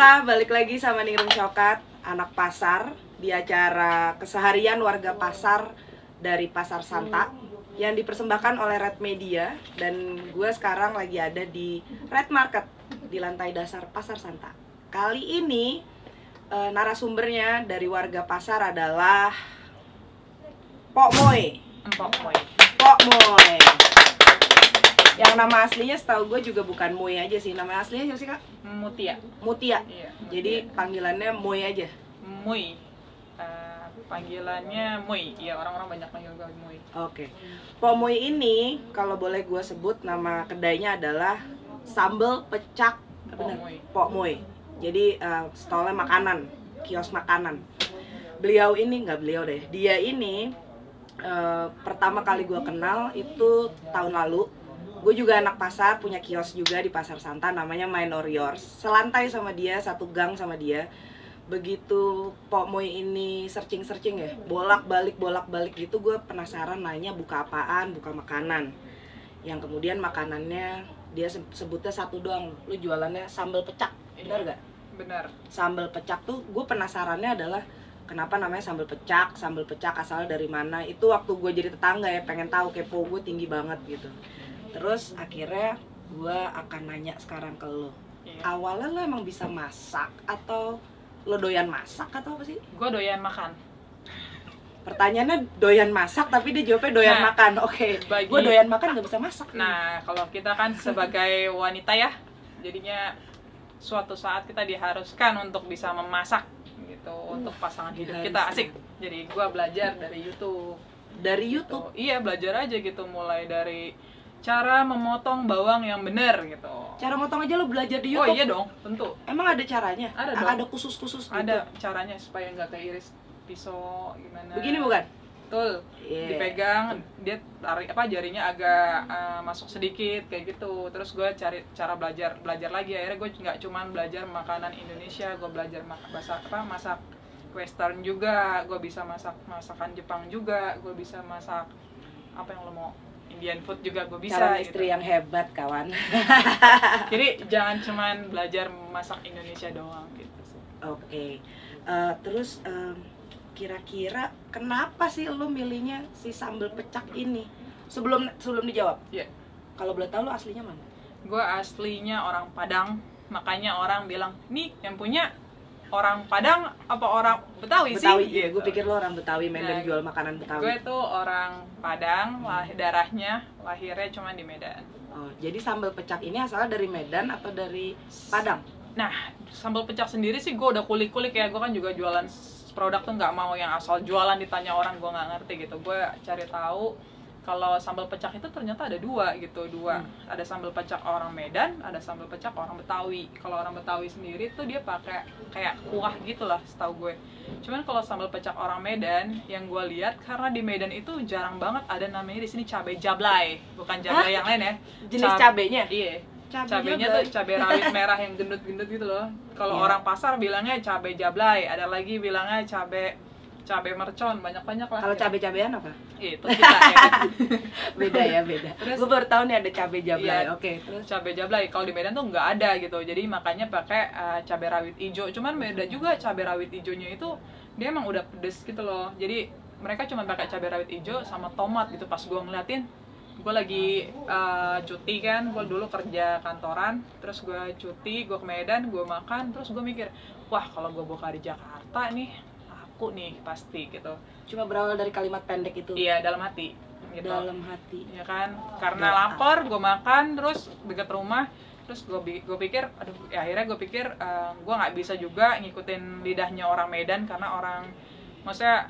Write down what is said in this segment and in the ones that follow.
balik lagi sama Ningrum Cokat, anak pasar di acara keseharian warga pasar dari Pasar Santa yang dipersembahkan oleh Red Media. Dan gue sekarang lagi ada di Red Market di lantai dasar Pasar Santa. Kali ini narasumbernya dari warga pasar adalah Pok Moy. Pok Moy. Yang nama aslinya setahu gue juga bukan Moy aja sih. Nama aslinya siapa sih, Kak? Mutia. Mutia. Iya, Mutia. Jadi panggilannya Moy aja. Moy. Panggilannya Moy. Iya, orang-orang banyak panggil gue Moy. Oke. Pok Moy ini kalau boleh gue sebut nama kedainya adalah Sambal Pecak. Pok Moy. Pok Moy. Jadi stolnya makanan, kios makanan. Beliau ini dia ini pertama kali gue kenal itu tahun lalu. Gue juga anak pasar, punya kios juga di Pasar Santa, namanya Mine or Yours. Selantai sama dia, satu gang sama dia. Begitu Pok Moy ini searching ya, bolak-balik gitu, gue penasaran nanya buka apaan, buka makanan. Yang kemudian makanannya dia sebutnya satu doang, lu jualannya sambal pecak, benar gak? Benar. Sambal pecak tuh gue penasarannya adalah kenapa namanya sambal pecak asalnya dari mana. Itu waktu gue jadi tetangga ya, pengen tahu, kepo gue tinggi banget gitu. Terus akhirnya gue akan nanya sekarang ke lo. Iya. Awalnya lo emang bisa masak atau lo doyan masak atau apa sih? Gue doyan makan. Pertanyaannya doyan masak tapi dia jawabnya doyan makan. Oke. Gue doyan makan gak bisa masak. Nah, kalau kita kan sebagai wanita ya, jadinya suatu saat kita diharuskan untuk bisa memasak gitu untuk pasangan hidup kita. Asik. Jadi gue belajar dari YouTube. Dari YouTube? Gitu. Iya, belajar aja gitu, mulai dari cara memotong bawang yang benar gitu. Cara motong aja lo belajar di YouTube? Oh iya dong, tentu. Emang ada caranya? Ada dong. Ada khusus-khusus gitu? Ada caranya supaya nggak keiris pisau gimana. Begini bukan? Betul. Yeah. Dipegang, dia tarik jarinya agak masuk sedikit kayak gitu. Terus gue cari cara belajar lagi. Akhirnya gue nggak cuman belajar makanan Indonesia, gue belajar masak Western juga, gue bisa masak masakan Jepang juga, gue bisa masak apa yang lo mau, Indian food juga gue bisa. Calon istri gitu. yang hebat, kawan. Jadi jangan cuman belajar masak Indonesia doang gitu sih. Oke. Terus kira-kira kenapa sih lo milihnya si sambal pecak ini? Sebelum dijawab. Iya. Yeah. Kalau boleh tahu lo aslinya mana? Gue aslinya orang Padang, makanya orang bilang, "Nih, yang punya orang Padang apa orang Betawi sih?" Betawi, iya, gitu. gue pikir lo orang Betawi, Medan, jual makanan Betawi. Gue tuh orang Padang, lahirnya cuma di Medan. Oh, jadi sambal pecak ini asalnya dari Medan atau dari Padang? Nah, sambal pecak sendiri sih gue udah kulik-kulik ya, gue kan juga jualan produk tuh nggak mau yang asal jualan ditanya orang gue nggak ngerti gitu. Gue cari tahu kalau sambal pecak itu ternyata ada dua. Ada sambal pecak orang Medan, ada sambal pecak orang Betawi. Kalau orang Betawi sendiri tuh dia pakai kayak kuah gitu lah setahu gue. Cuman kalau sambal pecak orang Medan yang gue lihat, karena di Medan itu jarang banget ada namanya di sini cabai jablay, bukan jablay yang lain ya. Jenis cabenya? Iya. Cabenya tuh cabai rawit merah yang gendut-gendut gitu loh. Kalau orang pasar bilangnya cabai jablay, ada lagi bilangnya cabai mercon, banyak-banyak lah. Kalau cabai-cabean apa? Itu kita ya. beda. Terus gue baru tahu nih ada cabai jablay. Iya, Oke, terus cabai jablay kalau di Medan tuh nggak ada gitu. Jadi makanya pakai cabai rawit hijau. Cuman beda juga, cabai rawit hijaunya itu dia emang udah pedes gitu loh. Jadi mereka cuma pakai cabai rawit hijau sama tomat gitu. Pas gue ngeliatin, gue lagi cuti kan, gue dulu kerja kantoran, terus gue cuti, gue ke Medan, gue makan, terus gue mikir, wah kalau gue buka di Jakarta nih, aku nih pasti gitu. cuma berawal dari kalimat pendek itu. Iya, dalam hati gitu. Dalam hati. Ya kan, karena lapar gue makan, terus dekat rumah, terus gue pikir, aduh, ya akhirnya gue pikir gue nggak bisa juga ngikutin lidahnya orang Medan, karena orang, maksudnya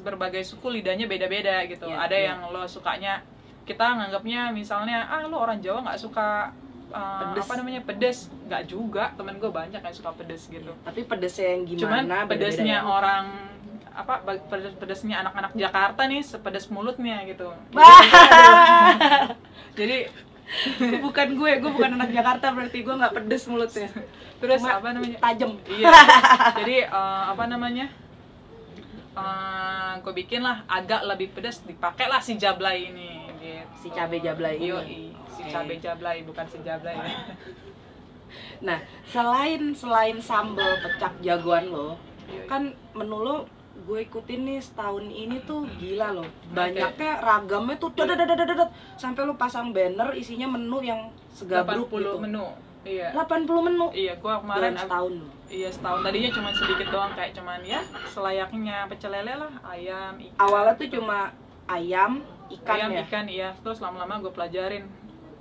berbagai suku lidahnya beda-beda gitu. Ada yang lo sukanya, kita nganggapnya misalnya, lo orang Jawa nggak suka pedes, nggak juga, temen gue banyak yang suka pedes gitu. Tapi pedesnya yang gimana? Cuman pedesnya ya? orang pedesnya anak-anak Jakarta nih sepedes mulutnya gitu. Jadi bukan gue bukan anak Jakarta, berarti gue nggak pedes mulutnya. Terus apa namanya? Tajem. Iya. Jadi gue bikin lah agak lebih pedas, dipakailah si jablay ini gitu. Si cabai jablay ini. Si cabai jablay, bukan si jablay. Nah, selain sambal pecak jagoan lo, kan menu lo gue ikutin nih setahun ini tuh gila loh. Banyaknya ragamnya tuh dadadadadadad. Sampai lo pasang banner isinya menu yang segabruk 80 gitu. menu. Iya. 80 menu. Iya, gua kemarin dalam setahun. Iya, setahun. Tadinya cuma sedikit doang, kayak cuman ya selayaknya pecel lele lah, ayam, ikan. Awalnya tuh cuma ayam, ikan ayam, ya. ikan, iya. Terus lama-lama gue pelajarin.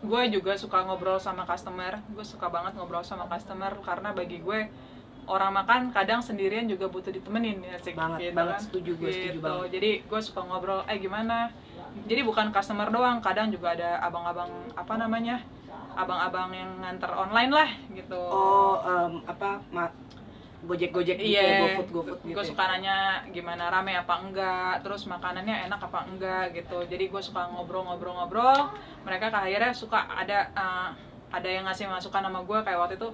Gue juga suka ngobrol sama customer. Gue suka banget ngobrol sama customer karena bagi gue orang makan kadang sendirian juga butuh ditemenin ya sih. Banget, gitu banget kan. setuju gue, setuju Gitu. banget. Jadi gue suka ngobrol, gimana? Jadi bukan customer doang, kadang juga ada abang-abang apa namanya? Abang-abang yang nganter online lah gitu. Oh, Gojek gitu ya, GoFood gitu. Gue suka nanya gimana, rame apa enggak, terus makanannya enak apa enggak gitu. Jadi gue suka ngobrol-ngobrol-ngobrol. Mereka akhirnya suka ada yang ngasih masukan sama gue, kayak waktu itu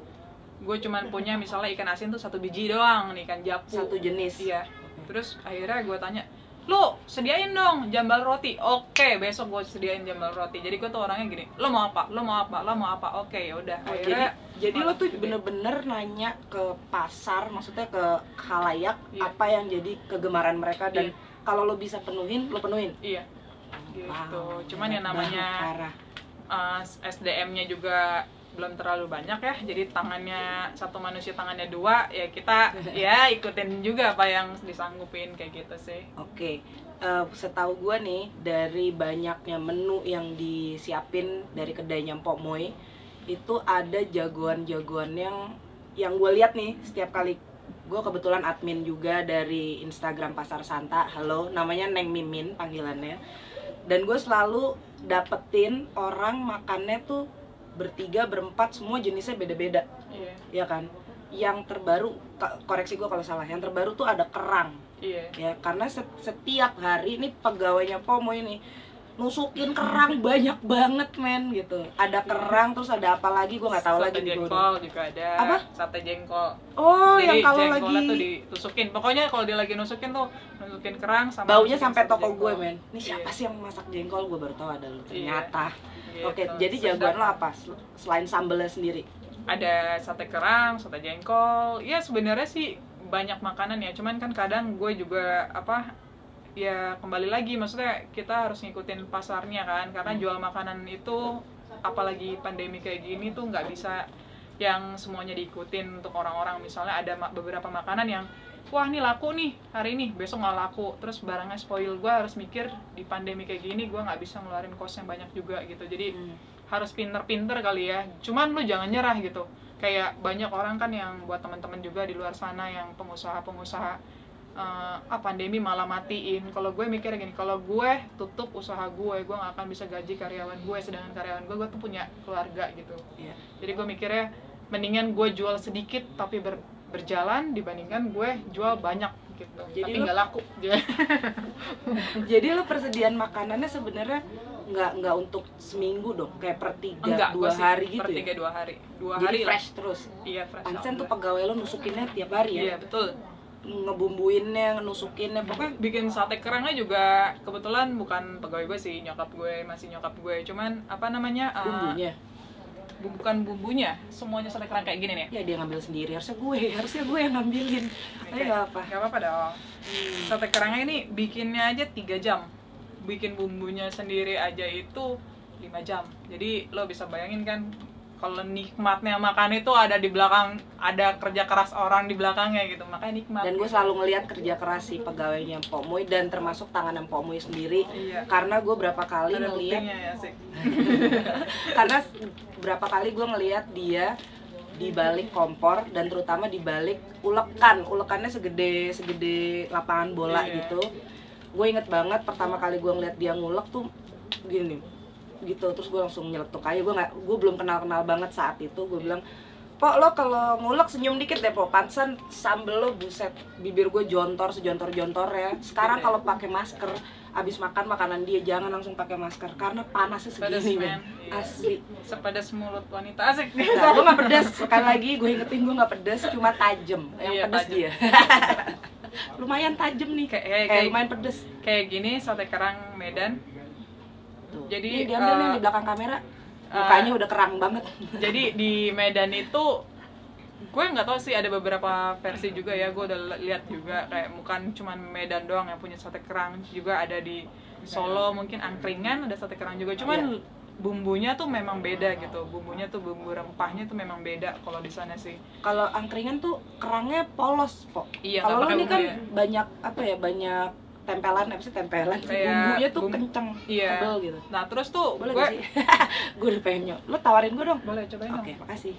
gue cuman punya misalnya ikan asin tuh 1 biji doang, nih ikan japu. Satu jenis. Iya. Terus akhirnya gue tanya, lu sediain dong jambal roti. Oke, besok gue sediain jambal roti. Jadi gue tuh orangnya gini, lo mau apa, lo mau apa, lo mau apa. Oke, yaudah. Akhirnya Jadi lo tuh bener-bener nanya ke pasar, maksudnya ke khalayak, Iya. apa yang jadi kegemaran mereka, dan Iya. kalau lo bisa penuhin, lo penuhin. iya gitu. Wow, Cuman yang namanya parah. SDM-nya juga belum terlalu banyak ya, jadi tangannya satu manusia tangannya 2 ya, kita ya ikutin juga apa yang disanggupin kayak gitu sih. Oke, setahu gue nih, dari banyaknya menu yang disiapin dari kedainya Mpok Moy, itu ada jagoan-jagoan yang gue lihat nih setiap kali. Gue kebetulan admin juga dari Instagram Pasar Santa. Halo, namanya Neng Mimin panggilannya. Dan gue selalu dapetin orang makannya tuh bertiga, berempat, semua jenisnya beda-beda. Iya. Ya kan? Yang terbaru, koreksi gue kalau salah, yang terbaru tuh ada kerang. Iya. Ya, karena setiap hari ini pegawainya Pomo ini nusukin kerang banyak banget men gitu. Ada kerang, terus ada apa lagi gue nggak tahu lagi. Sate jengkol juga ada. Apa? Sate jengkol. Oh, Jadi yang kalau jengkolnya lagi tuh ditusukin. Pokoknya kalau dia lagi nusukin tuh nusukin kerang sama baunya nusukin sampai sate toko jengkol. gue men. Ini siapa Iya. sih yang masak jengkol? Gue baru tahu ada lu ternyata. Gitu. Oke, jadi jagoan lo apa selain sambelnya sendiri? Ada sate kerang, sate jengkol. Ya sebenarnya sih banyak makanan ya. Cuman kan kadang gue juga ya kembali lagi, maksudnya kita harus ngikutin pasarnya kan, karena jual makanan itu apalagi pandemi kayak gini tuh nggak bisa yang semuanya diikutin untuk orang-orang. Misalnya ada beberapa makanan yang wah ini laku nih hari ini, besok nggak laku, terus barangnya spoil. Gue harus mikir di pandemi kayak gini gue nggak bisa ngeluarin cost yang banyak juga gitu, jadi harus pinter-pinter kali ya. Cuman lu jangan nyerah gitu, kayak banyak orang kan yang buat teman-teman juga di luar sana yang pengusaha-pengusaha pandemi malah matiin. Kalau gue mikir gini, kalau gue tutup usaha gue nggak akan bisa gaji karyawan gue, sedangkan karyawan gue tuh punya keluarga gitu. Iya. Jadi gue mikirnya mendingan gue jual sedikit tapi berjalan dibandingkan gue jual banyak gitu. Jadi tapi nggak laku. Jadi lo persediaan makanannya sebenarnya nggak untuk seminggu dong, kayak per 3-2 hari gitu per ya? 3-2 hari. 2 Jadi hari fresh terus? Iya, fresh. Pansen tuh pegawai lo nusukinnya tiap hari ya? Iya, betul. Ngebumbuinnya, nusukinnya, pokoknya Bikin sate kerangnya juga kebetulan bukan pegawai gue sih, masih nyokap gue. Cuman apa namanya? bumbunya. Bukan bumbunya, semuanya sate kerang kayak gini nih. Ya dia ngambil sendiri, harusnya gue yang ngambilin. Tapi nggak apa. Gak apa-apa dong. Sate kerangnya ini bikinnya aja 3 jam. Bikin bumbunya sendiri aja itu 5 jam. Jadi lo bisa bayangin kan, kalau nikmatnya makan itu ada di belakang, ada kerja keras orang di belakangnya gitu, makanya nikmat. Dan gue selalu ngelihat kerja keras si pegawainya Mpok Moy, dan termasuk tangan Mpok Moy sendiri. Iya. Karena gue berapa kali Ada ngelihat, buktinya ya sih. karena berapa kali gue ngelihat dia di balik kompor, dan terutama di balik ulekannya segede lapangan bola Iya. gitu. Gue inget banget pertama kali gue ngeliat dia ngulek tuh gini gitu, terus gue langsung nyeletuk aja. Gue belum kenal banget saat itu. Gue bilang, "Pok, lo kalau ngulek senyum dikit deh, Pok. Pantesan sambel lo, buset, bibir gue sejontor ya. Sekarang kalau pakai masker abis makan makanan dia, jangan langsung pakai masker karena panasnya Pedas, segini, men. men. Iya. Asli. Sepedas mulut wanita, asik. Nah, gue gak pedas, sekali lagi gue ingetin, gue gak pedas, cuma tajem. Yang Iya, pedas tajem. dia. Lumayan tajem nih, Kayak lumayan pedes. kayak gini sate kerang Medan. Tuh. Jadi, Ini diambil nih di belakang kamera. Mukanya udah kerang banget. Jadi di Medan itu gue nggak tahu sih, ada beberapa versi juga ya, gue udah lihat juga kayak bukan cuman Medan doang yang punya sate kerang, juga ada di Solo mungkin angkringan ada sate kerang juga, cuman bumbunya tuh memang beda gitu, bumbunya tuh bumbu rempahnya tuh memang beda kalau di sana sih. Kalau angkringan tuh kerangnya polos kok. Iya, kalau nggak ini pakai kan bumbu ya. banyak apa ya, banyak tempelan, apa sih tempelan, bumbunya tuh kenceng, tebel gitu. Nah terus tuh boleh gue gue udah pengen lo tawarin gue dong. boleh cobain dong. Oke, makasih.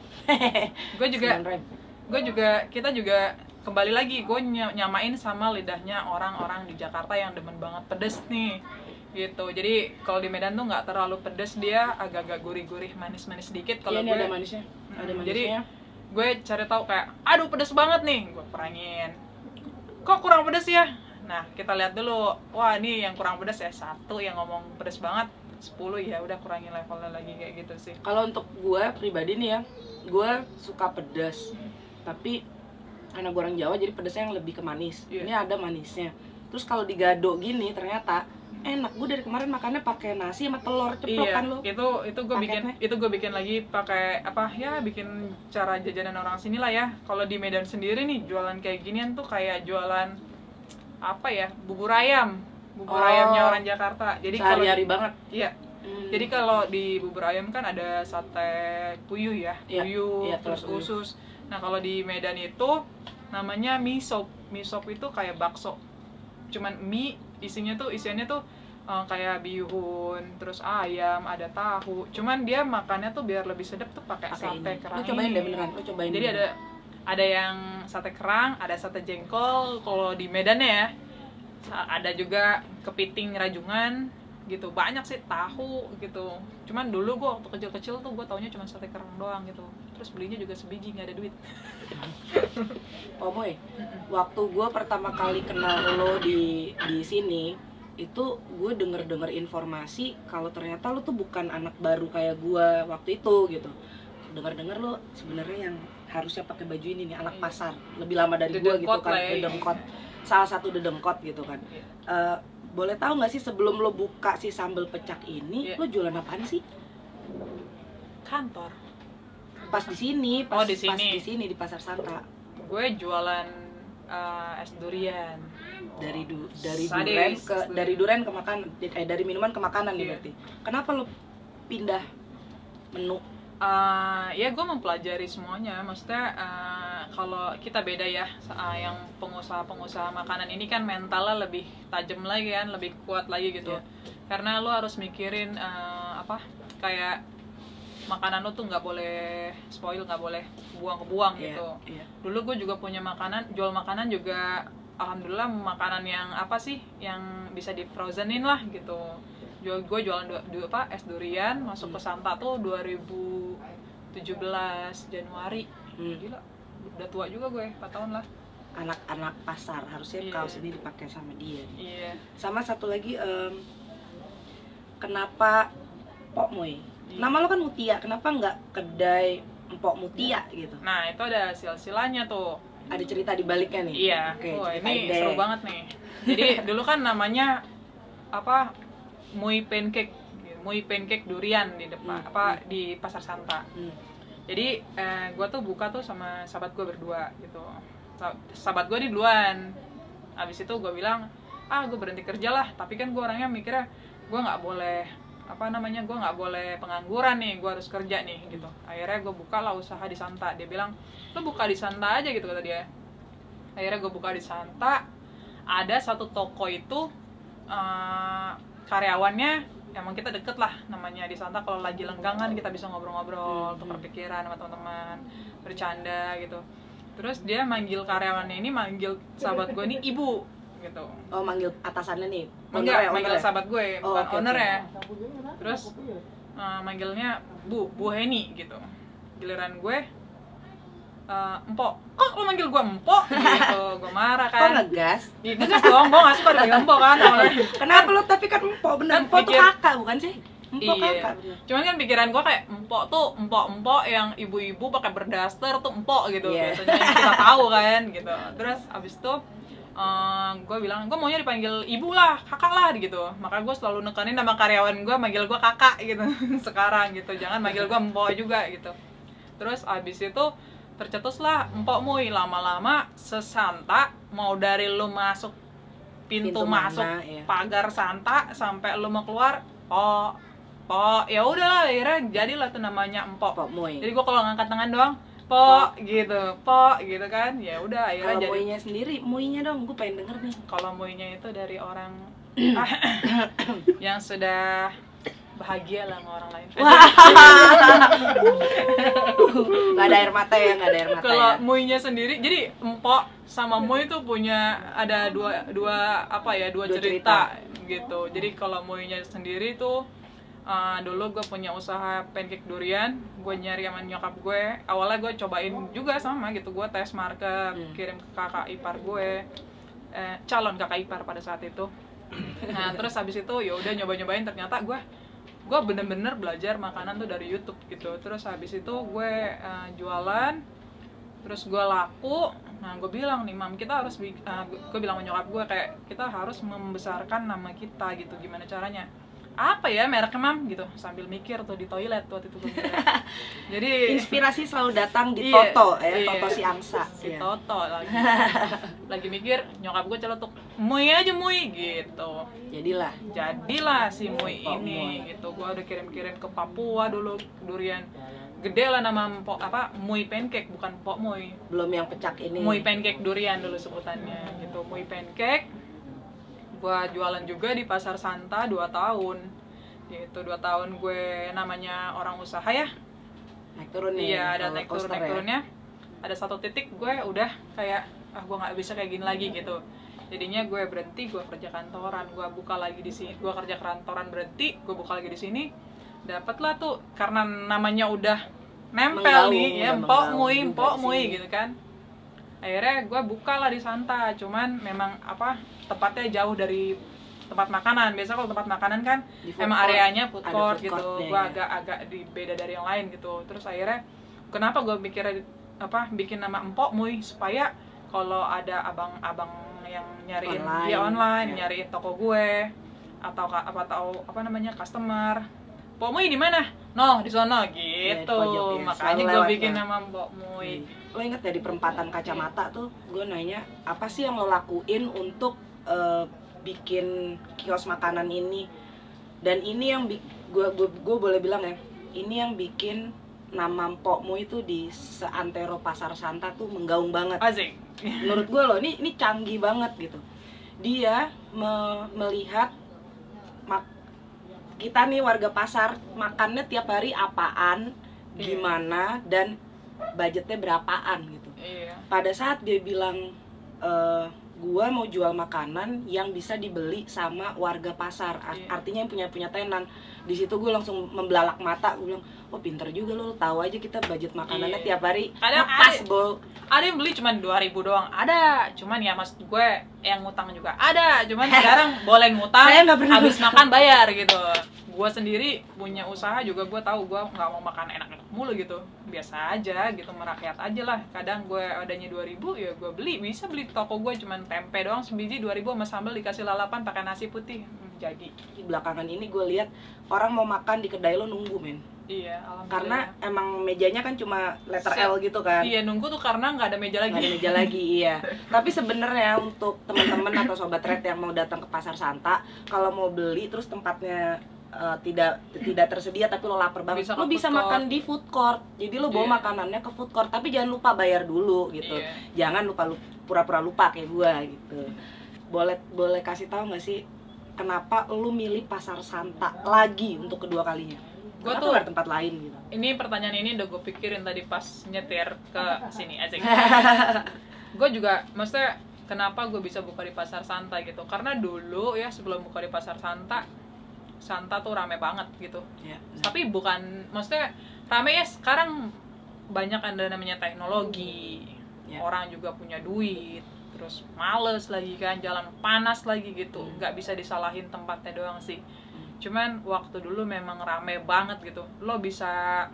gue juga kita juga kembali lagi, gue nyamain sama lidahnya orang-orang di Jakarta yang demen banget pedes nih gitu. Jadi kalau di Medan tuh nggak terlalu pedes, dia agak-agak gurih-gurih, manis-manis sedikit. Kalau ini gue ada manisnya, jadi gue cari tahu kayak aduh pedes banget nih, gue kurangin. Kok kurang pedes ya? Nah kita lihat dulu, wah ini yang kurang pedes ya 1, yang ngomong pedes banget 10, ya udah kurangin levelnya lagi kayak gitu sih. Kalau untuk gue pribadi nih ya, gue suka pedas, tapi karena gue orang Jawa jadi pedasnya yang lebih ke manis. Ini ada manisnya. Terus kalau digado gini ternyata enak. Gue dari kemarin makannya pakai nasi sama telur ceplok kan lo. Itu gue bikin lagi pakai apa ya, bikin cara jajanan orang sini lah ya. Kalau di Medan sendiri nih jualan kayak ginian tuh kayak jualan apa ya, bubur ayam ayamnya orang Jakarta. Jadi sehari-hari banget. Iya. Jadi kalau di bubur ayam kan ada sate puyuh ya, puyuh, terus usus. Nah kalau di Medan itu namanya mie sop. Mie sop itu kayak bakso, cuman mie isiannya tuh kayak bihun, terus ayam, ada tahu. Cuman dia makannya tuh biar lebih sedap tuh pakai sate kerang. Lo cobain deh beneran, lo cobain. Jadi ada yang sate kerang, ada sate jengkol kalau di Medan ya. Ada juga kepiting rajungan gitu, banyak sih, tahu gitu. Cuman dulu gue waktu kecil-kecil tuh gue taunya cuma sate kerang doang gitu. Terus belinya juga sebiji, nggak ada duit. Moy, waktu gue pertama kali kenal lo di sini, itu gue denger informasi kalau ternyata lo tuh bukan anak baru kayak gue waktu itu gitu. Dengar lo sebenarnya yang harusnya pakai baju ini nih, anak pasar, lebih lama dari gue gitu kan, dedengkot, salah satu dedengkot gitu kan. Boleh tahu nggak sih sebelum lo buka si sambal pecak ini, lo jualan apaan sih? Kantor. Pas di sini, di sini di Pasar Santa. Gue jualan es durian. Dari durian ke makanan, dari minuman ke makanan nih berarti. Kenapa lo pindah menu? Ya gue mempelajari semuanya, maksudnya kalau kita beda ya, yang pengusaha makanan ini kan mentalnya lebih tajam lagi kan, lebih kuat lagi gitu. Karena lo harus mikirin kayak makanan lo tuh nggak boleh spoil, nggak boleh buang-buang gitu. Dulu gue juga punya jual makanan juga, alhamdulillah makanan yang yang bisa di frozenin lah gitu. Gue jualan es durian, masuk ke Santa tuh 2017 Januari. Gila, udah tua juga gue, 4 tahun lah. Anak-anak pasar, harusnya kaos ini dipakai sama dia. Sama satu lagi, kenapa Pok Moy? Nama lo kan Mutia, kenapa nggak kedai Empok Mutia gitu? Nah itu ada silsilahnya tuh. Ada cerita di baliknya nih? Iya. Ini seru banget nih. Jadi dulu kan namanya Mui pancake durian di depan di Pasar Santa. Jadi gue tuh buka tuh sama sahabat gue berdua gitu. Sahabat gue di duluan. Abis itu gue bilang, gue berhenti kerja lah. Tapi kan gue orangnya mikirnya gue nggak boleh gue nggak boleh pengangguran nih, gue harus kerja nih gitu. Akhirnya gue buka lah usaha di Santa. Dia bilang, lo buka di Santa aja gitu kata dia. Akhirnya gue buka di Santa. Ada satu toko itu karyawannya emang kita deket lah, namanya di Santa kalau lagi lenggangan kita bisa ngobrol-ngobrol, tukar pikiran sama teman-teman, bercanda gitu. Terus dia manggil karyawannya ini, manggil sahabat gue ini ibu gitu. Oh, manggil atasannya nih? Manggil sahabat gue, bukan owner ya. Terus manggilnya Bu Heni gitu. Giliran gue Empok, kok lo manggil gue Empok? Gitu, gue marah kan. Kok ngegas? Ngegas dong, gue gak suka dipanggil Empok kan. Kenapa lo, tapi kan Empok bener, Empok tuh kakak bukan sih? Empok kakak bener. Cuman kan pikiran gue kayak Empok tuh, empok yang ibu-ibu pakai berdaster tuh Empok gitu. Biasanya yang kita tahu kan gitu. Terus abis itu gue bilang gue maunya dipanggil ibu lah, kakak lah gitu. Maka gue selalu nekanin sama karyawan gue manggil gue kakak gitu sekarang gitu, jangan manggil gue empok juga gitu. Terus abis itu tercetuslah empok Muy. Lama-lama sesanta, mau dari lu masuk pintu masuk mana, ya. pagar Santa sampai lu mau keluar po ya udahlah, akhirnya jadilah tuh namanya empok. Empok Muy. Jadi gue kalau ngangkat tangan doang po gitu kan, ya udah akhirnya Kalau jadi. Muy-nya sendiri, Muy-nya dong, gue pengen denger nih. Kalau Muy-nya itu dari orang yang sudah bahagia lah sama orang lain. Nggak ada air mata ya, nggak ada air mata Kalau ya. Muy-nya sendiri, jadi empok sama Muy itu punya ada dua cerita gitu. Jadi kalau Muy-nya sendiri tuh dulu gue punya usaha pancake durian, gue nyari sama nyokap gue. Awalnya gue cobain juga sama gitu, gue tes market, kirim ke kakak ipar gue, calon kakak ipar pada saat itu. Nah terus habis itu ya udah nyobain, ternyata gue bener-bener belajar makanan tuh dari YouTube gitu. Terus habis itu gue jualan, terus gue laku. Nah gue bilang nih, mam, kita harus gue bilang sama nyokap gue kayak kita harus membesarkan nama kita gitu. Gimana caranya? Apa ya mereknya, mam, gitu, sambil mikir tuh di toilet waktu itu gue mikir. Jadi Inspirasi selalu datang di Iya, Toto ya, iya. Toto si Angsa. si Iya. Toto lagi mikir, nyokap gue celotuk Muy aja Muy gitu. Jadilah si Muy Empok ini Muy. gitu. Gue udah kirim ke Papua dulu durian gede lah, nama Muy pancake, bukan Pok Muy. Belum yang pecak ini. Muy pancake durian dulu sebutannya gitu. Muy pancake gua jualan juga di Pasar Santa 2 tahun gitu. 2 tahun gue namanya orang usaha ya, Naik turun nih. iya ada roller naik coaster turun ya. turunnya. Ada satu titik gue udah kayak gue nggak bisa kayak gini lagi gitu. Jadinya gue berhenti, gue kerja kantoran, gue buka lagi di sini, gue kerja kantoran berhenti, gue buka lagi di sini. Dapatlah tuh karena namanya udah nempel Menggaung, nih ya, udah empok menggaung juga Muy di sini. gitu kan. Akhirnya gue buka lah di Santa, cuman memang tempatnya jauh dari tempat makanan. Biasa kalau tempat makanan kan Di food emang court, areanya food ada court food gitu. courtnya, Gue ya. agak beda dari yang lain gitu. Terus akhirnya kenapa gue mikirnya bikin nama empok Muy, supaya kalau ada abang-abang yang nyariin Online, dia online, ya. nyariin toko gue atau customer, Pok Muy di mana? No, di sono di gitu. pojok, ya. Makanya Selalu gue lewat, bikin ya. nama Pok Muy. Lo inget ya di perempatan kacamata tuh, gue nanya apa sih yang lo lakuin untuk bikin kios makanan ini? Dan ini yang gue boleh bilang ya, ini yang bikin nama Empok Muy itu di seantero Pasar Santa tuh menggaung banget. Asik. Menurut gue loh, ini canggih banget gitu. Dia melihat kita nih warga pasar makannya tiap hari apaan, Iya. gimana, dan budgetnya berapaan gitu. Iya. Pada saat dia bilang gua mau jual makanan yang bisa dibeli sama warga pasar, Iya. artinya yang punya tenan. Di situ gue langsung membelalak mata, gue bilang, oh pinter juga lo, tahu aja kita budget makanannya Iya. tiap hari Kadang pas ada- Bo. Ada yang beli cuma 2.000 doang, ada. Cuman ya maksud gue yang ngutang juga ada. Cuman sekarang boleh ngutang, Saya nggak pernah habis makan bayar gitu. Gue sendiri punya usaha juga, gue tahu gue nggak mau makan enak-enak mulu gitu. Biasa aja gitu, merakyat aja lah. Kadang gue adanya 2.000 ya gue bisa beli di toko gue cuman tempe doang sebiji 2.000 sama sambal dikasih lalapan pakai nasi putih. Jadi Di belakangan ini gue lihat orang mau makan di kedai lo nunggu, men. iya, alhamdulillah. Karena emang mejanya kan cuma letter Se- L gitu kan. Iya, nunggu tuh karena nggak ada meja lagi. Nggak ada meja lagi, iya. Tapi sebenarnya untuk teman-teman atau sobat red yang mau datang ke Pasar Santa, kalau mau beli terus tempatnya tidak tersedia tapi lo lapar banget, Bisa ke lo bisa food court. makan di food court. Jadi lo bawa Iya. makanannya ke food court, tapi jangan lupa bayar dulu gitu. Iya. Jangan pura-pura lupa kayak gua gitu. Boleh kasih tahu nggak sih kenapa lo milih Pasar Santa lagi untuk kedua kalinya? Gua Kenapa tuh- nggak ada tempat lain gitu? Ini pertanyaan ini udah gue pikirin tadi pas nyetir ke sini asik. Gue juga maksudnya kenapa gue bisa buka di Pasar Santa gitu, karena dulu ya sebelum buka di Pasar Santa tuh rame banget gitu. Ya. Tapi bukan, maksudnya rame ya sekarang banyak ada namanya teknologi, Ya. orang juga punya duit, terus males lagi kan, jalan panas lagi gitu, nggak bisa disalahin tempatnya doang sih. Cuman waktu dulu memang rame banget gitu, lo bisa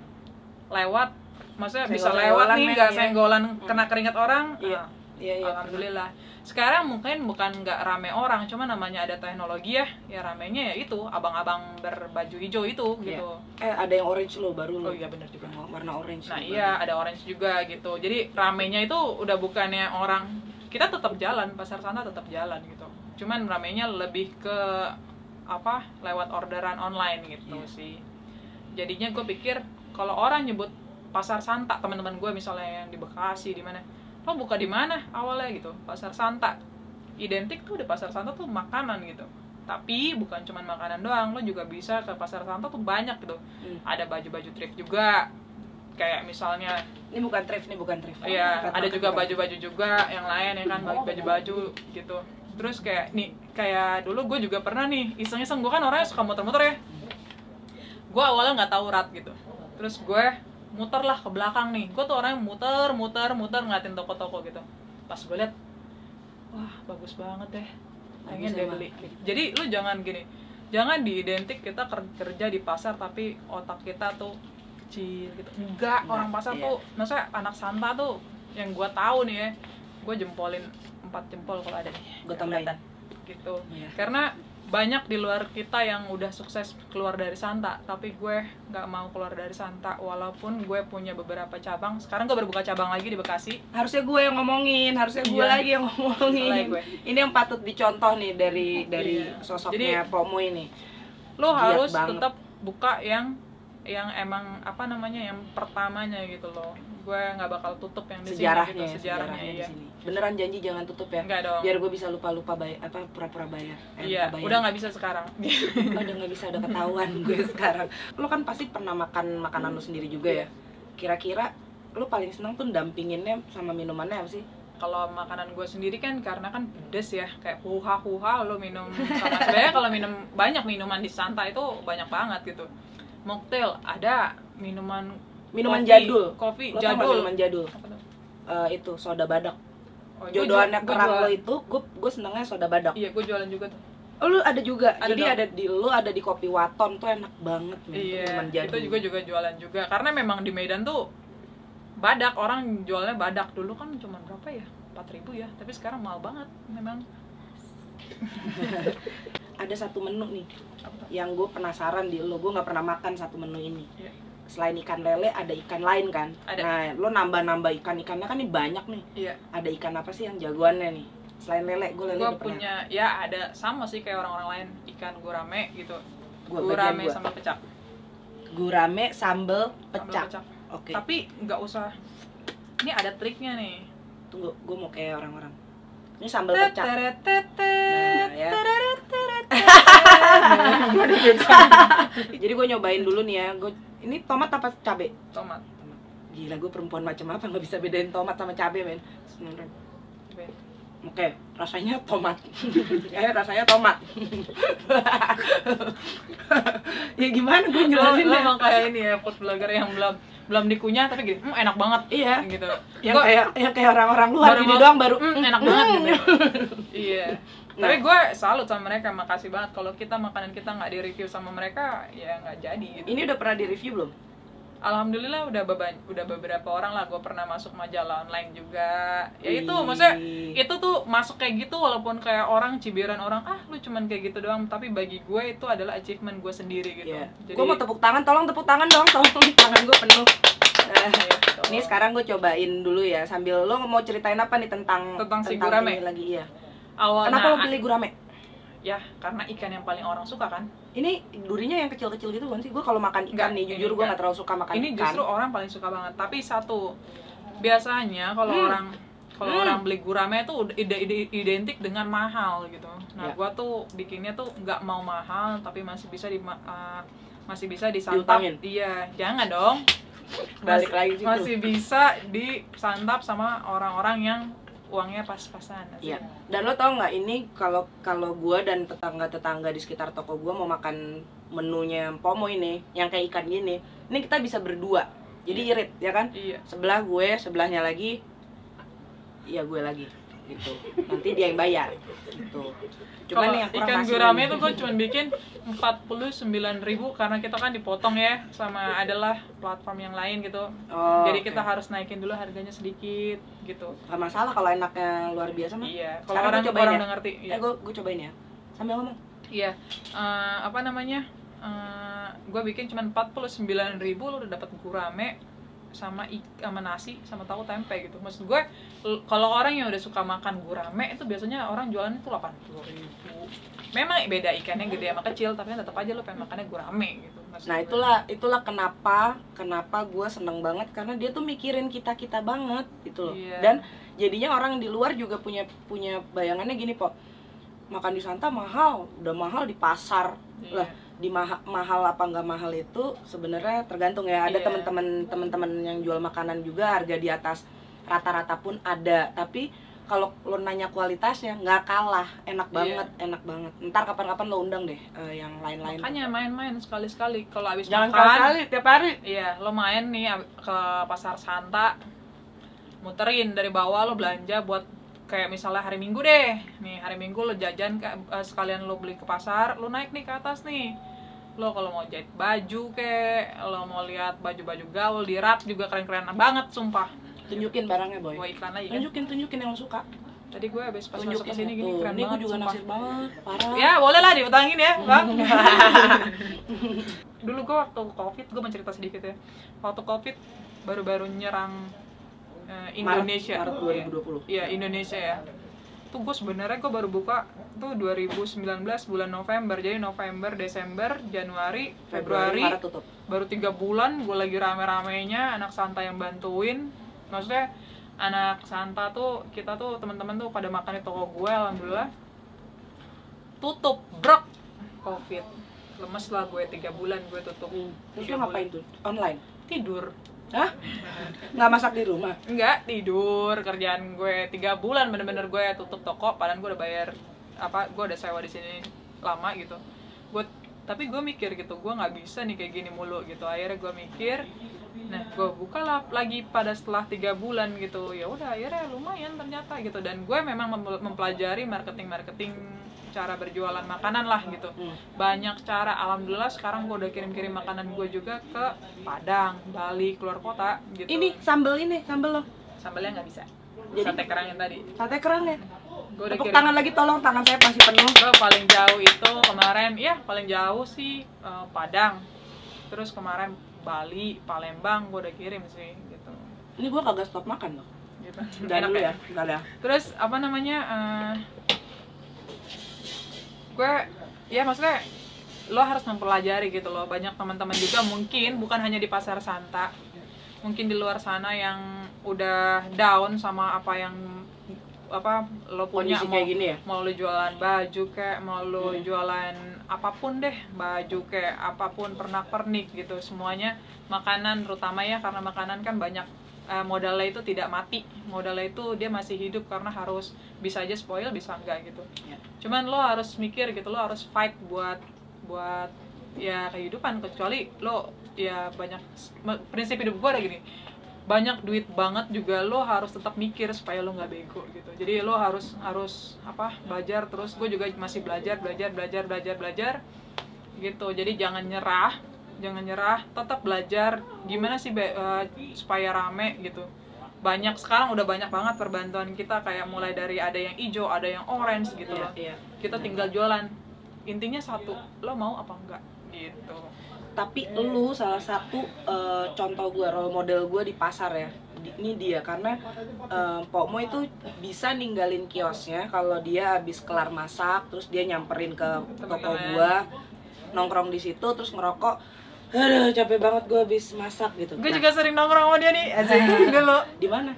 lewat, maksudnya bisa lewat Senggol-senggolan, nih, men, nggak ya. senggolan kena keringat orang, Iya. Iya. Alhamdulillah. Sekarang mungkin bukan nggak rame orang, cuma namanya ada teknologi ya, ya ramenya ya itu abang-abang berbaju hijau itu gitu. Ada yang orange lo baru lo. Oh iya benar juga. Warna orange. Nah iya ada orange juga gitu. Jadi ramenya itu udah bukannya orang, kita tetap jalan, pasar Santa tetap jalan gitu. Cuman ramenya lebih ke apa, lewat orderan online gitu sih. Jadinya gue pikir kalau orang nyebut pasar Santa, teman-teman gue misalnya yang di Bekasi di mana, lo buka di mana awalnya gitu, pasar Santa, identik tuh di pasar Santa tuh makanan gitu. Tapi bukan cuma makanan doang, lo juga bisa ke pasar Santa tuh banyak gitu. Ada baju-baju thrift juga, kayak misalnya ini bukan thrift. iya, ada juga baju-baju juga yang lain ya kan, baju-baju gitu. Terus kayak dulu gue juga pernah nih iseng-iseng, gue kan orangnya suka muter-muter ya. Gue awalnya nggak tahu rat gitu, terus gue muter lah ke belakang nih. Gue tuh orangnya muter ngeliatin toko-toko gitu. Pas gue liat, wah bagus banget deh, pengen deh beli. Jadi lu jangan diidentik kita kerja di pasar tapi otak kita tuh kecil gitu. Enggak, orang pasar tuh, maksudnya anak Santa tuh yang gue tahu nih ya, gue jempolin 4 jempol kalau ada nih, gue tambahin gitu. Karena banyak di luar kita yang udah sukses keluar dari Santa, tapi gue nggak mau keluar dari Santa walaupun gue punya beberapa cabang. Sekarang gue berbuka cabang lagi di Bekasi. Harusnya gue yang ngomongin, lagi yang ngomongin. Ini yang patut dicontoh nih dari sosoknya Pomo ini. Lo harus tetap buka yang emang apa namanya, yang pertamanya gitu loh. Gue nggak bakal tutup yang di sejarahnya, sini gitu, sejarahnya di sini. Beneran janji jangan tutup ya? Enggak dong. Biar gue bisa lupa bayar, pura-pura bayar. Iya, udah nggak bisa sekarang. Udah nggak bisa, udah ketahuan gue sekarang. Lo kan pasti pernah makan makanan lo sendiri juga ya? Kira-kira lo paling senang tuh dampinginnya sama minumannya apa sih? Kalau makanan gue sendiri kan karena kan pedes ya, kayak huha lo minum sama. Sebenarnya kalau banyak minuman di Santa itu banyak banget gitu. Mocktail ada, minuman jadul. Kopi lo jadul. Minuman jadul. Apa tuh? Itu soda badak. Jodohannya kerang lo itu, gue senengnya soda badak. Iya, gue jualan juga tuh. Oh, lu ada juga. Ada jadi dong. ada di Kopi Waton tuh enak banget nih. Iya, itu juga jualan juga. Karena memang di Medan tuh badak, orang jualnya badak. Dulu kan cuma berapa ya? 4.000 ya. Tapi sekarang mahal banget memang. Ada satu menu nih yang gue penasaran di lo, gue nggak pernah makan satu menu ini. Selain ikan lele ada ikan lain kan? Ada. Nah, lo nambah ikannya kan nih banyak nih. Iya. Ada ikan apa sih yang jagoannya nih? Selain lele, gue punya ya ada sama sih kayak orang-orang lain, ikan gurame gitu. Gurame sambal pecak. Gurame sambal pecak. Oke. Tapi nggak usah. Ini ada triknya nih. Tunggu, gue mau kayak orang-orang. Ini sambal pecak. Nah, ya. Jadi gue nyobain dulu nih ya. Ini tomat apa cabe? Tomat. Gila, gue perempuan macam apa nggak bisa bedain tomat sama cabe, men. Oke, rasanya tomat. Rasanya tomat. Ya gimana gue jelasin ya? Lo kayak ini ya, food blogger yang belum dikunyah tapi gitu, enak banget. Iya. Gitu. Yang kayak orang-orang luar ini doang baru enak banget gitu. Iya. Nah. Tapi gue salut sama mereka, makasih banget. Kalau makanan kita nggak di-review sama mereka, ya nggak jadi gitu. Ini udah pernah di-review belum? Alhamdulillah udah beberapa orang lah. Gue pernah masuk majalah online juga. Ya itu maksudnya itu tuh masuk kayak gitu walaupun kayak orang cibiran orang, lu cuman kayak gitu doang, tapi bagi gue itu adalah achievement gue sendiri gitu. Jadi gue mau tepuk tangan, tolong tepuk tangan dong, tangan gue penuh. Ini sekarang gue cobain dulu ya, sambil lo mau ceritain apa nih tentang si gurame lagi ya. Kenapa lo pilih gurame? Ya karena ikan yang paling orang suka kan. Ini durinya yang kecil-kecil gitu kan sih? Gue kalau makan ikan nih, jujur gue nggak terlalu suka makan ini ikan. Ini justru orang paling suka banget. Tapi satu, biasanya kalau orang beli gurame itu identik dengan mahal gitu. Nah, gue tuh bikinnya tuh nggak mau mahal, tapi masih bisa disantap. Diutangin? Iya, jangan dong. Balik lagi situ. Masih bisa disantap sama orang-orang yang uangnya pas-pasan. Iya. Dan lo tau nggak, ini kalau gue dan tetangga di sekitar toko gue mau makan menunya Pomo ini, yang kayak ikan gini, ini kita bisa berdua. Jadi irit, ya kan? Iya. Sebelah gue, sebelahnya lagi, iya gue lagi. gitu. Nanti dia yang bayar gitu. Cuman Kalau yang kurang ikan nasi gurame ini. itu gue cuma bikin 49.000 karena kita kan dipotong ya sama adalah platform yang lain gitu. Oh, Jadi oke. kita harus naikin dulu harganya sedikit gitu. Gak masalah kalau enaknya luar biasa mah. Iya, kalau Sekarang orang gua cobain orang ya. udah ngerti. Iya. Gue cobain ya. Sambil ngomong. Iya. Apa namanya? Gue bikin cuma 49.000 lu udah dapat gurame sama sama nasi sama tahu tempe gitu. Maksud gue kalau orang yang udah suka makan gurame itu biasanya orang jualan itu 80.000. Memang beda ikannya gede sama kecil, tapi kan tetap aja lu pengen makannya gurame gitu. Maksud Nah gue. itulah kenapa gue seneng banget, karena dia tuh mikirin kita banget gitu loh. Iya. Dan jadinya orang di luar juga punya bayangannya gini, Po, makan di Santa mahal, udah mahal di pasar. Iya. Lah di mahal apa nggak mahal itu sebenarnya tergantung ya. Ada Iya. teman-teman yang jual makanan juga harga di atas rata-rata pun ada, tapi kalau lo nanya kualitasnya nggak kalah, enak banget, enak banget. Ntar kapan-kapan lo undang deh yang lain-lain. Makanya main-main sekali-sekali kalau habis Jangan makan. sekali, tiap hari. Iya, lo main nih ke pasar Santa, muterin dari bawah, lo belanja buat kayak misalnya hari Minggu deh. Nih, hari Minggu lo jajan sekalian lo beli ke pasar, lo naik nih ke atas nih. Lo kalau mau jahit baju kek, lo mau lihat baju-baju gaul di rak juga keren-keren banget sumpah. Tunjukin barangnya, Boy. Gua iklan lagi kan. Tunjukin yang lo suka. Tadi gue habis pas masuk Tunjukin ke sini gini tuh. keren Ini gue banget juga sumpah. naksir banget, parah. Ya, boleh lah diutangin ya, Bang. Dulu gue waktu Covid, gue mencerita sedikit ya. Waktu Covid baru-baru nyerang Indonesia. Maret 2020. Iya, Indonesia ya. Tuh gue sebenarnya gue baru buka tuh 2019 bulan November. Jadi November, Desember, Januari, Februari. Maret tutup. Baru 3 bulan gue lagi rame-ramenya anak Santa yang bantuin. Maksudnya anak Santa tuh kita tuh teman-teman tuh pada makan di toko gue, alhamdulillah tutup brok Covid. Lemes lah gue 3 bulan gue tutup. Terus 3 lo ngapain bulan. tuh? Online? Tidur. Hah? Nggak masak di rumah? Enggak, tidur. Kerjaan gue 3 bulan bener-bener gue tutup toko, padahal gue udah bayar gue udah sewa di sini lama gitu. Tapi gue mikir gitu, gue nggak bisa nih kayak gini mulu gitu. Akhirnya gue mikir, nah gue buka lah lagi pada setelah 3 bulan gitu. Ya udah akhirnya lumayan ternyata gitu. Dan gue memang mempelajari marketing cara berjualan makanan lah gitu. Banyak cara, alhamdulillah sekarang gue udah kirim-kirim makanan gue juga ke Padang, Bali, keluar kota gitu. Ini sambel lo. Sambalnya nggak bisa. Jadi- Sate kerang yang tadi. Sate kerang ya? Gue udah Tepuk kirim. tangan lagi tolong, tangan saya masih penuh. Gue paling jauh itu kemarin, ya paling jauh sih Padang. Terus kemarin Bali, Palembang gue udah kirim sih gitu. Ini gue kagak stop makan loh. Gitu. Udah Enak dulu ya. ya, udah ya. Terus apa namanya? Gue ya maksudnya lo harus mempelajari gitu loh. Banyak teman-teman juga mungkin bukan hanya di pasar Santa, mungkin di luar sana yang udah down sama apa yang lo punya, Kondisi kayak gini ya? mau lo jualan baju kayak mau lo jualan apapun deh, baju kayak apapun, pernak-pernik gitu, semuanya makanan terutama ya, karena makanan kan banyak modalnya itu tidak mati, modalnya itu dia masih hidup karena harus bisa aja spoil bisa enggak gitu Ya. cuman lo harus mikir gitu, lo harus fight buat ya kehidupan, kecuali lo ya banyak prinsip hidup gue ada gini, banyak duit banget juga lo harus tetap mikir supaya lo nggak bego gitu. Jadi lo harus belajar terus. Gue juga masih belajar gitu. Jadi jangan nyerah, tetap belajar gimana sih supaya rame gitu. Sekarang udah banyak banget perbantuan kita, kayak mulai dari ada yang hijau, ada yang orange gitu loh. Iya. Kita tinggal jualan. Intinya satu, lo mau apa enggak gitu. Tapi lu salah satu contoh gue, role model gue di pasar ya. Ini dia, karena Pokmo itu bisa ninggalin kiosnya kalau dia habis kelar masak, terus dia nyamperin ke toko gue, nongkrong di situ, terus ngerokok. Aduh, capek banget gue habis masak gitu. Gue juga sering nongkrong sama dia nih, asik dulu. Di mana?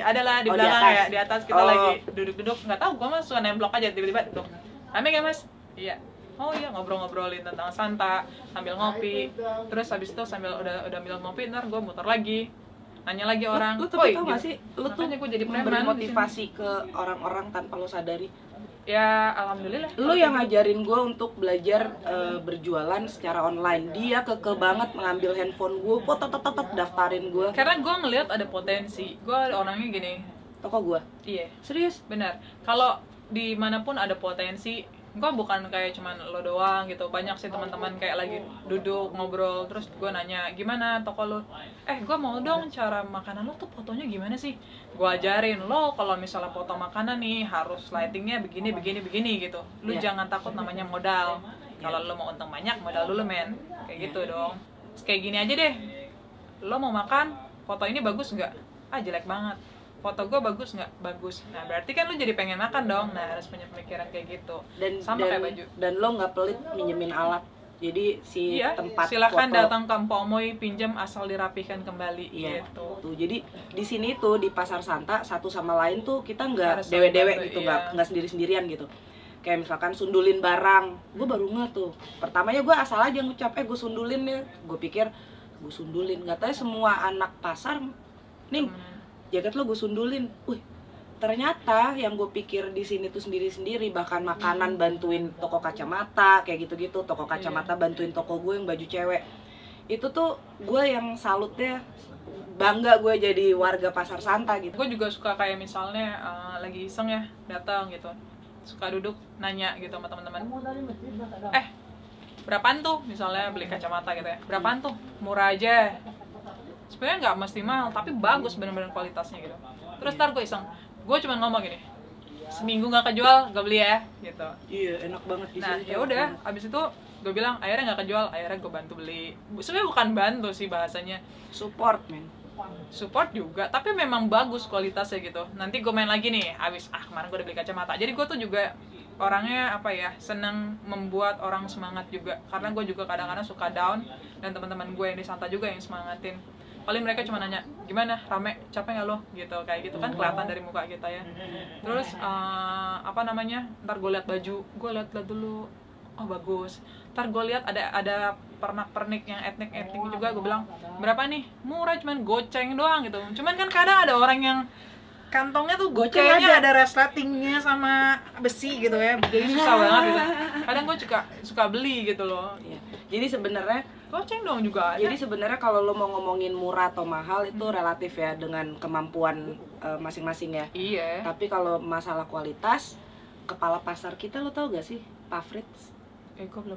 Adalah di Oh, di belakang atas. ya, di atas kita Oh. lagi duduk-duduk, nggak tahu gue mah suka nemblok aja tiba-tiba duduk. Rame gak mas? Iya. Oh iya, ngobrol-ngobrolin tentang Santa sambil ngopi. Terus habis itu sambil udah ambil ngopi, ntar gue muter lagi, nanya lagi orang. Lu tapi tau gitu. gak sih, lu tuh Makanya gue jadi memberi preman di motivasi ke orang-orang tanpa lo sadari. Ya alhamdulillah. Lu yang ngajarin gue untuk belajar berjualan secara online. Dia keke banget mengambil handphone gue, daftarin gue. Karena gue ngelihat ada potensi. Gue orangnya gini, toko gua. Iya, Serius? benar. Kalau dimanapun ada potensi, gue bukan kayak cuman lo doang gitu. Banyak sih teman-teman kayak lagi duduk ngobrol, terus gue nanya gimana toko lo, gue mau dong cara makanan lo tuh fotonya gimana sih. Gue ajarin lo kalau misalnya foto makanan nih harus lightingnya begini begini begini gitu. Lu jangan takut namanya modal. Kalau lo mau untung banyak modal dulu men, kayak gitu dong. Terus kayak gini aja deh, lo mau makan foto ini bagus nggak? Jelek banget. Foto gue bagus nggak? Bagus. Nah berarti kan lu jadi pengen makan dong. Nah harus punya pemikiran kayak gitu. Sama kayak baju. Dan lo nggak pelit minjemin alat. Jadi si tempat silakan foto, datang ke Mpok Moy, pinjam asal dirapikan kembali. Gitu. Tuh jadi di sini tuh di Pasar Santa satu sama lain tuh kita nggak Harus dewe-dewe bantu, gitu, nggak sendiri-sendirian gitu. Kayak misalkan sundulin barang, gue baru nggak tuh. Pertamanya gue asal aja ngucap, gue sundulin ya. Gue pikir gue sundulin, nggak tahu semua anak pasar nih jaket lo gue sundulin. Ternyata yang gue pikir di sini tuh sendiri-sendiri, bahkan makanan bantuin toko kacamata kayak gitu-gitu, toko kacamata bantuin toko gue yang baju cewek. Itu tuh gue yang salutnya, bangga gue jadi warga Pasar Santa gitu. Gue juga suka kayak misalnya lagi iseng ya datang gitu, suka duduk nanya gitu sama teman-teman, berapaan tuh misalnya beli kacamata gitu ya, berapaan tuh, murah aja. Sebenarnya nggak mesti mahal, tapi bagus bener-bener kualitasnya gitu. Terus ntar gue iseng, gue cuma ngomong gini, seminggu nggak kejual, gak beli ya, gitu. Iya, enak banget di sini. Nah ya udah, abis itu gue bilang akhirnya nggak kejual, akhirnya gue bantu beli. Sebenarnya bukan bantu sih bahasanya, support men. Support juga, tapi memang bagus kualitasnya gitu. Nanti gue main lagi nih, abis kemarin gue udah beli kacamata. Jadi gue tuh juga orangnya seneng membuat orang semangat juga. Karena gue juga kadang-kadang suka down, dan teman-teman gue yang di Santa juga yang semangatin. Paling mereka cuma nanya, gimana, rame, capek nggak lo? Gitu, kayak gitu kan kelihatan dari muka kita ya. Terus, ntar gue lihat baju, gue lihat dulu, oh bagus. Ntar gue lihat ada pernak-pernik yang etnik-etnik juga, gue bilang, berapa nih? Murah, cuman goceng doang gitu. Cuman kan kadang ada orang yang kantongnya tuh kayaknya ada resletingnya sama besi gitu ya, jadi susah banget gitu. Kadang gue suka beli gitu loh. Jadi sebenarnya goceng dong juga ada. Jadi sebenarnya kalau lo mau ngomongin murah atau mahal itu relatif ya, dengan kemampuan masing-masing ya. Iya. Tapi kalau masalah kualitas, kepala pasar kita lo tau gak sih, Pak Fritz?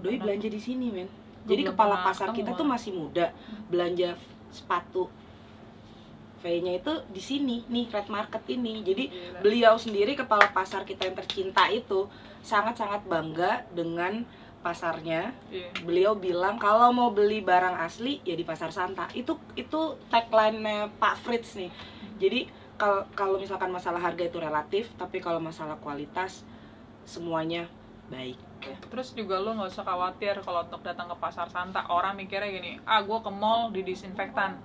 Doi belanja di sini men. Jadi kepala pasar kita tuh masih muda, belanja sepatu V-nya itu di sini nih, Red Market ini. Jadi beliau sendiri, kepala pasar kita yang tercinta itu, sangat-sangat bangga dengan pasarnya. Beliau bilang kalau mau beli barang asli ya di Pasar Santa. Itu tagline-nya Pak Fritz nih. Jadi kalau misalkan masalah harga itu relatif, tapi kalau masalah kualitas semuanya baik. Terus juga lo nggak usah khawatir kalau untuk datang ke Pasar Santa. Orang mikirnya gini, gue ke mall di disinfektan.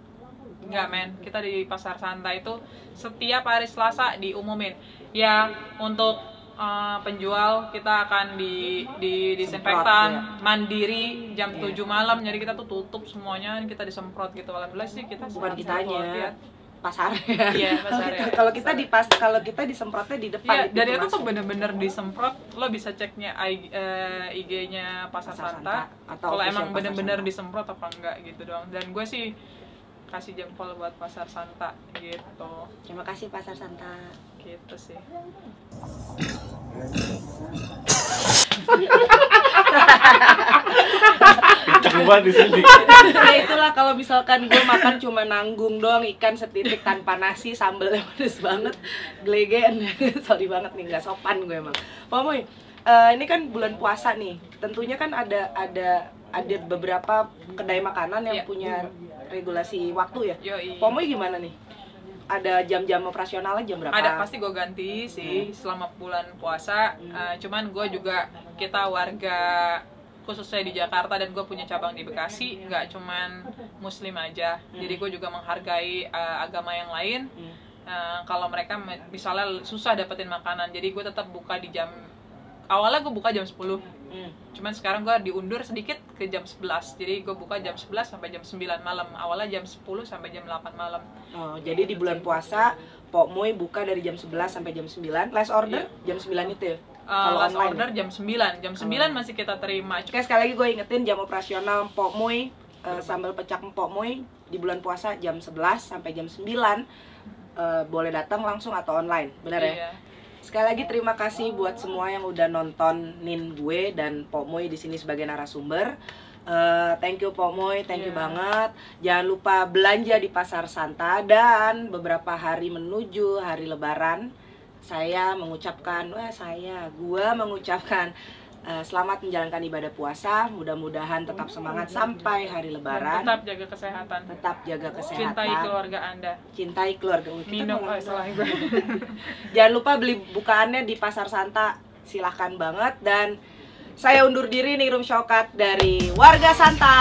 Enggak men, kita di Pasar Santa itu setiap hari Selasa diumumin ya, untuk penjual kita akan di disinfektan mandiri jam 7 malam. Jadi kita tuh tutup semuanya, kita disemprot gitu. Alhamdulillah sih kita bukan kitanya, pasarnya. Iya, pasarnya. Kalau kita disemprotnya di depan. Iya, dan itu tuh bener-bener disemprot. Lo bisa ceknya IG-nya Pasar Santa kalau emang bener-bener disemprot apa enggak gitu doang. Dan gue sih kasih jempol buat Pasar Santa gitu. Terima kasih Pasar Santa. Gitu sih. Coba di sini. Ya itulah, kalau misalkan gue makan cuma nanggung doang, ikan setitik tanpa nasi, sambelnya pedes banget, gelegen. Sorry banget nih, nggak sopan gue emang. Pak Moy, ini kan bulan puasa nih. Tentunya kan ada beberapa kedai makanan yang punya regulasi waktu ya. Pak Moy gimana nih? Ada jam-jam operasionalnya jam berapa? Ada, pasti gue ganti sih selama bulan puasa. Cuman gue juga, kita warga khususnya di Jakarta dan gue punya cabang di Bekasi, nggak cuman muslim aja. Jadi gue juga menghargai agama yang lain. Kalau mereka misalnya susah dapetin makanan, jadi gue tetap buka di jam, awalnya gue buka jam 10. Cuman sekarang gue diundur sedikit ke jam 11. Jadi gue buka jam 11 sampai jam 9 malam. Awalnya jam 10 sampai jam 8 malam. Oh, jadi di bulan puasa Pok Moy buka dari jam 11 sampai jam 9. Last order jam 9 itu ya? Kalau last order jam 9. Jam 9 masih kita terima. Oke, sekali lagi gue ingetin jam operasional Pok Moy, sambal pecak Pok Moy di bulan puasa jam 11 sampai jam 9. boleh datang langsung atau online, benar ya? Iya. Sekali lagi terima kasih buat semua yang udah nontonin gue dan Pomoy di sini sebagai narasumber. Thank you Pomoy, thank you banget. Jangan lupa belanja di Pasar Santa, dan beberapa hari menuju hari Lebaran, gue mengucapkan selamat menjalankan ibadah puasa. Mudah-mudahan tetap semangat sampai hari Lebaran. Tetap jaga kesehatan. Tetap jaga kesehatan. Cintai keluarga Anda. Cintai keluarga. Minum, salah gue. Jangan lupa beli bukaannya di Pasar Santa. Silahkan banget. Dan saya undur diri, Ningrum Syaukat dari Warga Santa.